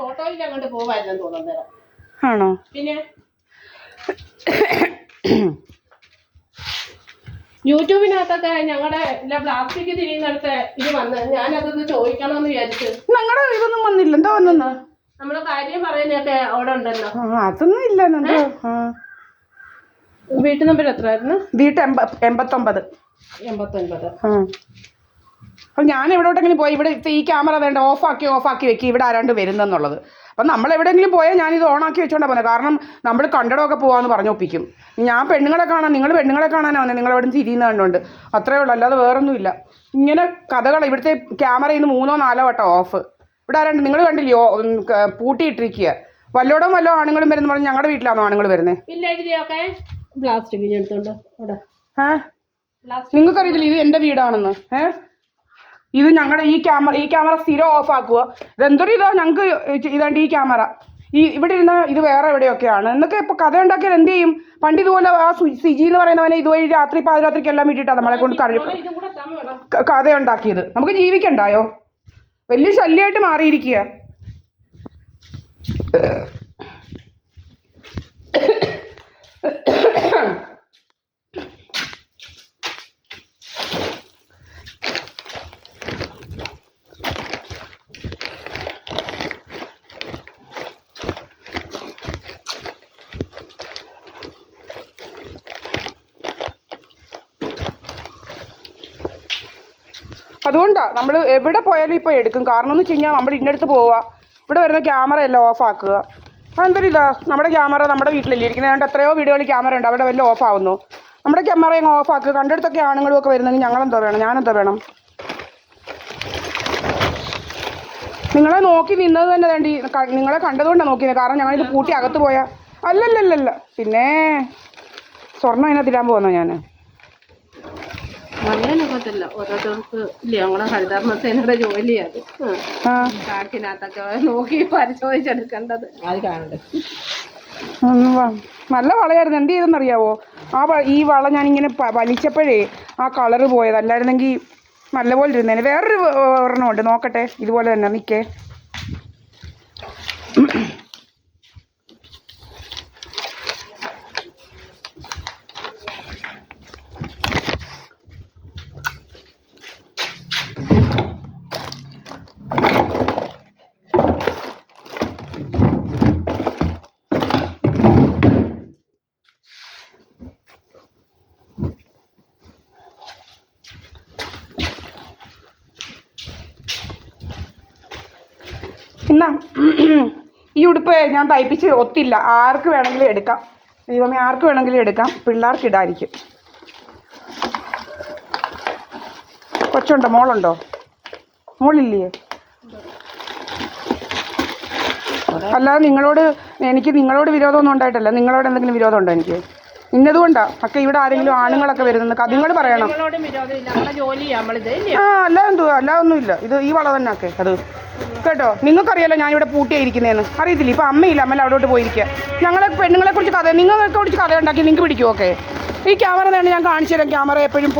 ഓട്ടോയിൽ അങ്ങോട്ട് പോവായിരുന്നു തോന്നുന്നു. ആണോ? പിന്നെ യൂട്യൂബിനകത്തൊക്കെ ഞങ്ങളുടെ പ്ലാസ്റ്റിക് തിരിയുന്നിടത്ത് ഇത് വന്ന് ഞാനതൊന്ന് ചോദിക്കണമെന്ന് വിചാരിച്ചു. ഞങ്ങളുടെ ഇതൊന്നും വന്നില്ല. എന്താ വന്നെന്ന് നമ്മള് കാര്യം പറയുന്നതൊക്കെ അവിടെ ഉണ്ടല്ലോ. അതൊന്നും ഇല്ല. വീട്ടു നമ്പർ എത്രയായിരുന്നു? വീട്ട് 89. അപ്പോൾ ഞാൻ എവിടോട്ടെങ്കിലും പോയി ഇവിടെ ഈ ക്യാമറ വേണ്ട ഓഫാക്കി വെക്കി ഇവിടെ ആരാണ്ട് വരുന്നെന്നുള്ളത്. അപ്പം നമ്മൾ എവിടെയെങ്കിലും പോയാൽ ഞാനിത് ഓണാക്കി വെച്ചോണ്ടാണ് പോകുന്നത്. കാരണം നമ്മൾ കണ്ടടമൊക്കെ പോകാമെന്ന് പറഞ്ഞൊപ്പിക്കും. ഞാൻ പെണ്ണുങ്ങളെ കാണാൻ, നിങ്ങൾ പെണ്ണുങ്ങളെ കാണാനാണ് വന്നത്. നിങ്ങൾ എവിടെ നിന്ന് തിരിയുന്ന കണ്ടുകൊണ്ട് അത്രയേ ഉള്ളൂ, അല്ലാതെ വേറൊന്നുമില്ല. ഇങ്ങനെ കഥകൾ ഇവിടുത്തെ ക്യാമറയിൽ നിന്ന് 3 or 4 വട്ടം ഓഫ്. ഇവിടെ ആരാണ്ട് നിങ്ങൾ കണ്ടില്ലയോ പൂട്ടിയിട്ടിരിക്കുക. വല്ലോടും വല്ലോ ആണുങ്ങളും വരുന്ന പറഞ്ഞ് ഞങ്ങളുടെ വീട്ടിലാണോ ആണുങ്ങൾ വരുന്നത്? നിങ്ങൾക്കറിയത്തില്ല ഇത് എൻ്റെ വീടാണെന്ന്? ഇത് ഞങ്ങളുടെ ഈ ക്യാമറ സ്ഥിരം ഓഫ് ആക്കുക. ഇതെന്തൊരു ഇതാ ഞങ്ങൾക്ക് ഇതാണ്ട് ഈ ക്യാമറ ഇവിടെ ഇരുന്ന ഇത് വേറെ എവിടെയൊക്കെയാണ് എന്നൊക്കെ. ഇപ്പോൾ കഥ ഉണ്ടാക്കിയാൽ എന്ത് ചെയ്യും? പണ്ട് ഇതുപോലെ ആ സിജി എന്ന് പറയുന്നവനെ ഇതുവഴി രാത്രി പാതിരാത്രിക്കെല്ലാം വീട്ടിട്ടാണ് നമ്മളെ കൊണ്ട് കഥ ഉണ്ടാക്കിയത്. നമുക്ക് ജീവിക്കണ്ടായോ? വലിയ ശല്യമായിട്ട് മാറിയിരിക്കുക. അതുകൊണ്ടാണ് നമ്മൾ എവിടെ പോയാലും ഇപ്പോൾ എടുക്കും. കാരണം എന്ന് വെച്ച് കഴിഞ്ഞാൽ നമ്മൾ ഇന്നടുത്ത് പോവുക, ഇവിടെ വരുന്ന ക്യാമറ എല്ലാം ഓഫ് ആക്കുക. അതെന്തൊരു ഇതാ, നമ്മുടെ ക്യാമറ നമ്മുടെ വീട്ടിലല്ലേ ഇരിക്കുന്നത്. അതുകൊണ്ട് എത്രയോ വീടുകളിൽ ക്യാമറ ഉണ്ട്, അവിടെ വല്ല ഓഫ് ആവുന്നു. നമ്മുടെ ക്യാമറ അങ്ങ് ഓഫ് ആക്കുക. കണ്ടെടുത്തൊക്കെ ആണുങ്ങളും ഒക്കെ വരുന്നെങ്കിൽ ഞങ്ങളെന്തോ വേണം? ഞാനെന്തോ വേണം? നിങ്ങളെ നോക്കി നിന്നത് തന്നെ വേണ്ടി, നിങ്ങളെ കണ്ടതുകൊണ്ടാണ് നോക്കിയത്. കാരണം ഞങ്ങളിത് പൂട്ടി അകത്ത് പോയാൽ അല്ലല്ലല്ല. പിന്നെ സ്വർണ്ണം അതിനകത്തിടാൻ പോകുന്നോ ഞാൻ? അങ്ങനെയൊക്കത്തില്ല, ഓരോരുത്തർക്ക് ഇല്ല. ഞങ്ങളെ ഹരിതകർമ്മസേനയുടെ ജോലിയാണ് കാട്ടിനകത്തൊക്കെ നോക്കി പരിശോധിച്ചെടുക്കേണ്ടത്. അത് കാണണ്ടേ? നല്ല വളയായിരുന്നു. എന്ത് ചെയ്തെന്നറിയാവോ? ഈ വള ഞാനിങ്ങനെ വലിച്ചപ്പോഴേ ആ കളറ് പോയത്. അല്ലായിരുന്നെങ്കിൽ നല്ലപോലെ ഇരുന്നേനെ. വേറൊരു ഒരെണ്ണമുണ്ട്, നോക്കട്ടെ. ഇതുപോലെ തന്നെ നിൽക്കേ. എന്നാ ഈ ഉടുപ്പ് ഞാൻ തയ്പ്പിച്ച് ഒത്തില്ല. ആർക്ക് വേണമെങ്കിലും എടുക്കാം. ദൈവമേ, ആർക്ക് വേണമെങ്കിലും എടുക്കാം. പിള്ളേർക്ക് ഇടായിരിക്കും. കൊച്ചുണ്ടോ? മോളുണ്ടോ? മോളില്ലേ? അല്ലാതെ എനിക്ക് നിങ്ങളോട് വിരോധമൊന്നും ഉണ്ടായിട്ടല്ല. നിങ്ങളോട് എന്തെങ്കിലും വിരോധം ഉണ്ടോ എനിക്ക്? ഇന്നതുകൊണ്ടാണ് ഒക്കെ ഇവിടെ ആരെങ്കിലും ആണുങ്ങളൊക്കെ വരുന്നത് നിങ്ങൾ പറയണം. അല്ലാതൊന്നുമില്ല. ഇത് ഈ വള തന്നെ ഒക്കെ അത് കേട്ടോ. നിങ്ങൾക്കറിയാലോ ഞാനിവിടെ പൂട്ടിയായിരിക്കുന്നതെന്ന്. അറിയത്തില്ല. ഇപ്പം അമ്മയില്ല, അമ്മ അവിടോട്ട് പോയിരിക്കുക. ഞങ്ങളെ പെണ്ണുങ്ങളെ കുറിച്ച് കഥ, നിങ്ങൾക്ക് കുറിച്ച് കഥ ഉണ്ടാക്കി നിങ്ങൾക്ക് പിടിക്കുമോ? ഓക്കെ, ഈ ക്യാമറ തന്നെ ഞാൻ കാണിച്ചു തരാം. ക്യാമറ എപ്പോഴും